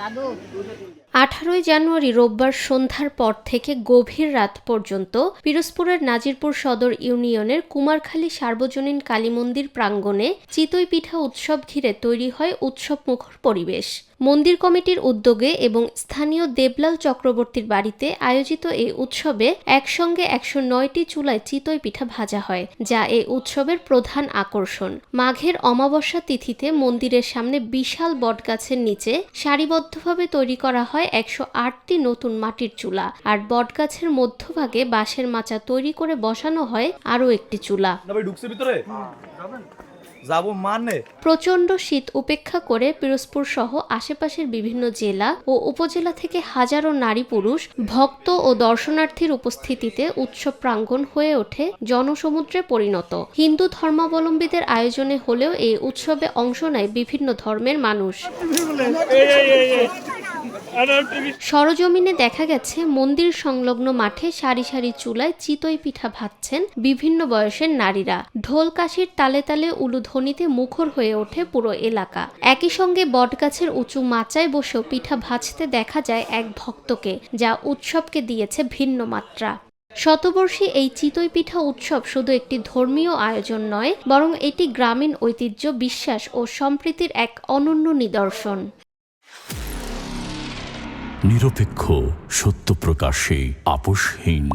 18 জানুয়ারি রোববার সন্ধ্যার পর থেকে গভীর রাত পর্যন্ত পিরোজপুরের নাজিরপুর সদর ইউনিয়নের কুমারখালী সার্বজনীন কালী মন্দির প্রাঙ্গণে চিতই পিঠা উৎসব ঘিরে তৈরি হয় উৎসবমুখর পরিবেশ। মন্দির কমিটির উদ্যোগে এবং স্থানীয় দেবলাল চক্রবর্তীর বাড়িতে আয়োজিত এই উৎসবে একসঙ্গে 109টি চুলায় চিতই পিঠা ভাজা হয়, যা এই উৎসবের প্রধান আকর্ষণ। মাঘের অমাবস্যা তিথিতে মন্দিরের সামনে বিশাল বটগাছের নিচে সারিবদ্ধভাবে তৈরি করা হয় 108টি নতুন মাটির চুলা, আর বটগাছের মধ্যভাগে বাঁশের মাচা তৈরি করে বসানো হয় আরও একটি চুলা। প্রচণ্ড শীত উপেক্ষা করে পিরোজপুর সহ আশেপাশের বিভিন্ন জেলা ও উপজেলা থেকে হাজারো নারী পুরুষ ভক্ত ও দর্শনার্থীর উপস্থিতিতে উৎসব প্রাঙ্গণ হয়ে ওঠে জনসমুদ্রে পরিণত। হিন্দু ধর্মাবলম্বীদের আয়োজনে হলেও এই উৎসবে অংশ নেয় বিভিন্ন ধর্মের মানুষ। সরজমিনে দেখা গেছে মন্দির সংলগ্ন মাঠে সারি সারি চুলায় চিতই পিঠা ভাজছেন বিভিন্ন বয়সের নারীরা। ঢোল কাশির তালে তালে উলুধ্বনিতে মুখর হয়ে ওঠে পুরো এলাকা। একই সঙ্গে বটগাছের উঁচু মাচায় বসেও পিঠা ভাজতে দেখা যায় এক ভক্তকে, যা উৎসবকে দিয়েছে ভিন্ন মাত্রা। শতবর্ষী এই চিতই পিঠা উৎসব শুধু একটি ধর্মীয় আয়োজন নয়, বরং এটি গ্রামীণ ঐতিহ্য, বিশ্বাস ও সম্প্রীতির এক অনন্য নিদর্শন। নিরপেক্ষ, সত্য প্রকাশে আপোষহীন।